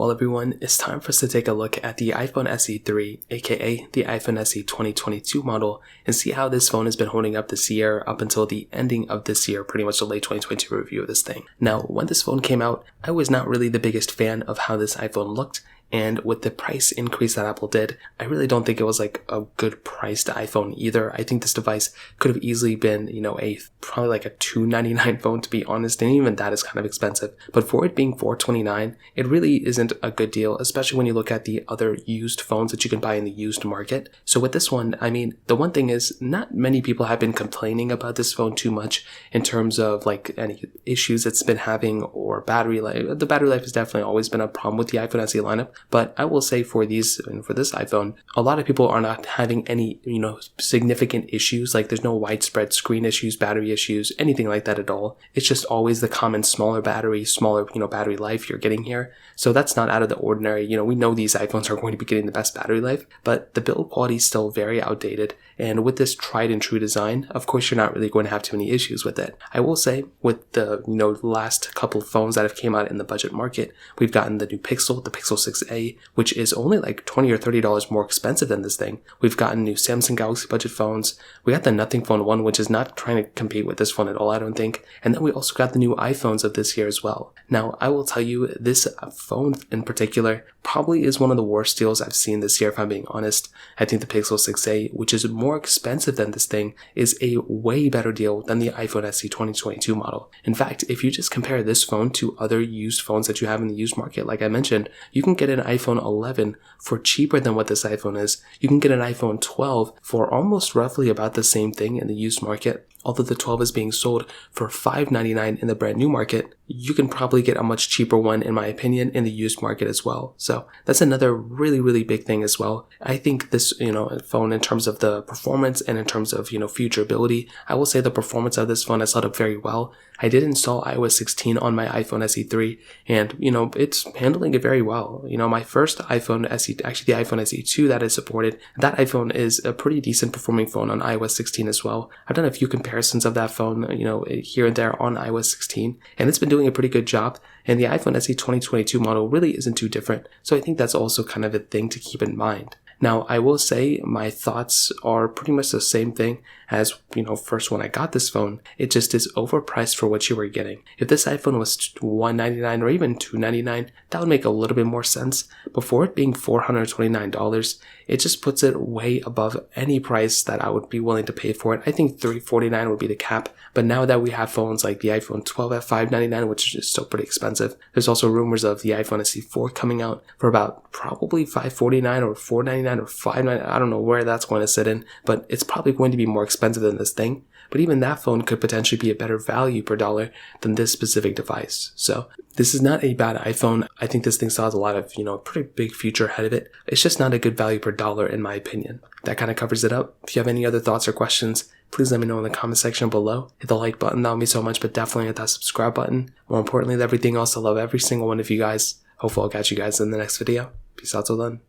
Well everyone, it's time for us to take a look at the iPhone SE 3, aka the iPhone SE 2022 model, and see how this phone has been holding up this year up until the ending of this year, pretty much the late 2022 review of this thing. Now, when this phone came out, I was not really the biggest fan of how this iPhone looked, and with the price increase that Apple did, I really don't think it was like a good priced iPhone either. I think this device could have easily been, probably like a $299 phone to be honest, and even that is kind of expensive. But for it being $429, it really isn't a good deal, especially when you look at the other used phones that you can buy in the used market. So with this one, the one thing is not many people have been complaining about this phone too much in terms of like any issues it's been having or battery life. The battery life has definitely always been a problem with the iPhone SE lineup. But I will say for this iPhone, a lot of people are not having any, significant issues. Like there's no widespread screen issues, battery issues, anything like that at all. It's just always the common smaller battery, battery life you're getting here. So that's not out of the ordinary. We know these iPhones are going to be getting the best battery life, but the build quality is still very outdated. And with this tried and true design, of course, you're not really going to have too many issues with it. I will say with the, last couple of phones that have came out in the budget market, we've gotten the new Pixel, the Pixel 6a, which is only like $20 or $30 more expensive than this thing. We've gotten new Samsung Galaxy budget phones. We got the Nothing Phone 1, which is not trying to compete with this phone at all, I don't think. And then we also got the new iPhones of this year as well. Now, I will tell you, this phone in particular probably is one of the worst deals I've seen this year, if I'm being honest. I think the Pixel 6a, which is more expensive than this thing, is a way better deal than the iPhone SE 2022 model. In fact, if you just compare this phone to other used phones that you have in the used market, like I mentioned, you can get an iPhone 11 for cheaper than what this iPhone is. You can get an iPhone 12 for almost roughly about the same thing in the used market. Although the 12 is being sold for $599 in the brand new market, you can probably get a much cheaper one, in my opinion, in the used market as well. So that's another really, really big thing as well. I think this, phone, in terms of the performance and in terms of, future ability, I will say the performance of this phone has held up very well. I did install iOS 16 on my iPhone SE 3, and, it's handling it very well. My first iPhone SE, actually the iPhone SE 2 that I supported, that iPhone is a pretty decent performing phone on iOS 16 as well. I've done a few comparisons of that phone, here and there on iOS 16, and it's been doing a pretty good job. And the iPhone SE 2022 model really isn't too different. So I think that's also kind of a thing to keep in mind. Now, I will say my thoughts are pretty much the same thing as, first when I got this phone. It just is overpriced for what you were getting. If this iPhone was $199 or even $299, that would make a little bit more sense. But for it being $429, it just puts it way above any price that I would be willing to pay for it. I think $349 would be the cap. But now that we have phones like the iPhone 12 at $599, which is still pretty expensive, there's also rumors of the iPhone SE 4 coming out for about probably $549 or $499 or $599. I don't know where that's going to sit in, but it's probably going to be more expensive than this thing. But even that phone could potentially be a better value per dollar than this specific device. So this is not a bad iPhone. I think this thing still has a lot of, pretty big future ahead of it. It's just not a good value per dollar in my opinion. That kind of covers it up. If you have any other thoughts or questions, please let me know in the comment section below. Hit the like button, that would mean so much, but definitely hit that subscribe button. More importantly than everything else, I love every single one of you guys. Hopefully I'll catch you guys in the next video. Peace out till then.